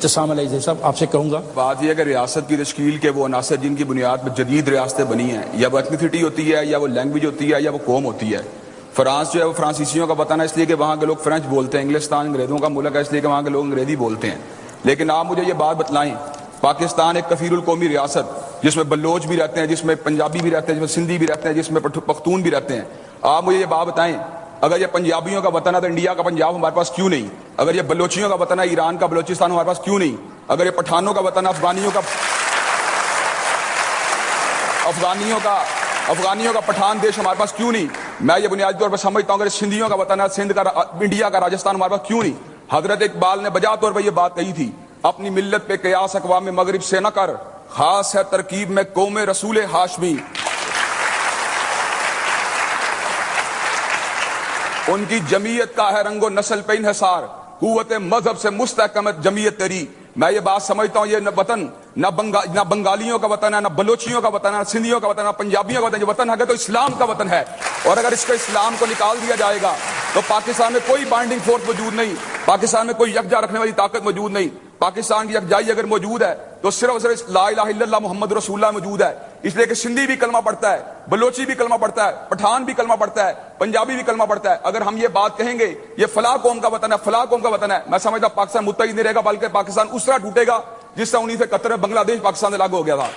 السلام علیکم صاحب، آپ سے کہوں گا بات یہ ہے کہ ریاست کی تشکیل کے وہ عناصر جن کی بنیاد پر جدید ریاستیں بنی ہیں، یا وہ ایتھنیسٹی ہوتی ہے، یا وہ لینگویج ہوتی ہے، یا وہ قوم ہوتی ہے۔ فرانس جو ہے وہ فرانسیسیوں کا وطن ہے اس لیے کہ وہاں کے لوگ فرینچ بولتے ہیں، انگلستان انگریزوں کا ملک ہے اس لیے کہ وہاں کے لوگ انگریزی بولتے ہیں۔ لیکن آپ مجھے یہ بات بتلائیں، پاکستان ایک کثیر القومی ریاست جس میں بلوچ بھی رہتے ہیں، جس میں پنجابی بھی رہتے ہیں، جس میں سندھی بھی رہتے ہیں، جس میں پختون بھی رہتے ہیں، آپ مجھے یہ بات بتائیں اگر یہ پنجابیوں کا وطن ہے تو انڈیا کا پنجاب ہمارے پاس کیوں نہیں؟ اگر یہ بلوچیوں کا وطن ہے ایران کا بلوچستان ہمارے پاس کیوں نہیں؟ اگر یہ پٹھانوں کا وطن ہے افغانیوں کا پٹھان دیش ہمارے پاس کیوں نہیں؟ میں یہ بنیادی طور پر سمجھتا ہوں اگر سندھیوں کا وطن ہے سندھ کا انڈیا کا راجستھان ہمارے پاس کیوں نہیں؟ حضرت اقبال نے بجا طور پر یہ بات کہی تھی، اپنی ملت پہ قیاس اقوام مغرب سے نہ کر، خاص ہے ترکیب میں قوم رسول ہاشمی۔ ان کی جمعیت کا ہے رنگ و نسل پہ انحصار، قوت مذہب سے مستحکم جمعیت تیری۔ میں یہ بات سمجھتا ہوں یہ وطن نہ بنگالیوں کا وطن ہے، نہ بلوچیوں کا وطن ہے، نہ سندھیوں کا وطن ہے، نہ پنجابیوں کا وطن ہے۔ یہ وطن ہے تو اسلام کا وطن ہے، اور اگر اس کو اسلام کو نکال دیا جائے گا تو پاکستان میں کوئی بائنڈنگ فورس موجود نہیں، پاکستان میں کوئی یکجا رکھنے والی طاقت موجود نہیں۔ پاکستان کی یکجائی اگر موجود ہے تو صرف اور صرف لا الہ الا اللہ محمد رسول اللہ موجود ہے، اس لیے کہ سندھی بھی کلمہ پڑھتا ہے، بلوچی بھی کلمہ پڑھتا ہے، پٹھان بھی کلمہ پڑھتا ہے، پنجابی بھی کلمہ پڑھتا ہے۔ اگر ہم یہ بات کہیں گے یہ فلاں قوم کا وطن ہے، فلاں قوم کا وطن ہے، میں سمجھتا پاکستان متحد نہیں رہے گا، بلکہ پاکستان اس طرح ٹوٹے گا جس طرح 1971 میں بنگلہ دیش پاکستان سے لاگو ہو گیا تھا۔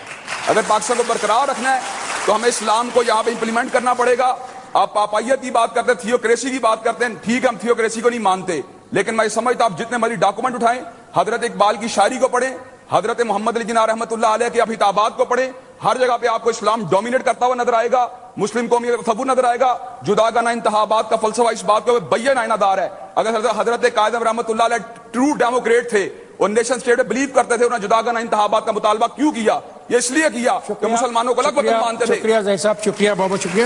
اگر پاکستان کو برقرار رکھنا ہے تو ہمیں اسلام کو یہاں پہ امپلیمنٹ کرنا پڑے گا۔ آپ پاپائیت کی بات کرتے ہیں، تھیوکریسی کی بات کرتے ہیں، ٹھیک ہے ہم تھیوکریسی کو نہیں مانتے، لیکن میں سمجھتا آپ جتنے مرضی ڈاکومنٹ اٹھائیں، حضرت اقبال کی شاعری کو پڑھیں، حضرت محمد علی جناح رحمۃ اللہ علیہ کے ابھیتابات کو پڑھیں، ہر جگہ پہ آپ کو اسلام ڈومینیٹ کرتا ہوا نظر آئے گا، مسلم قومیت کا تصور نظر آئے گا، جداگانہ انتخابات کا فلسفہ اس بات کو بین آئینہ دار ہے۔ اگر حضرت قائد اعظم رحمۃ اللہ علیہ ٹرو ڈیموکریٹ تھے، وہ نیشن اسٹیٹ میں بلیو کرتے تھے، انہوں نے جداگانہ انتخابات کا مطالبہ کیوں کیا؟ یہ اس لیے کیا کہ مسلمانوں کو الگ وطن مانتے تھے۔ شکریہ زاہد صاحب، شکریہ، بہت بہت شکریہ۔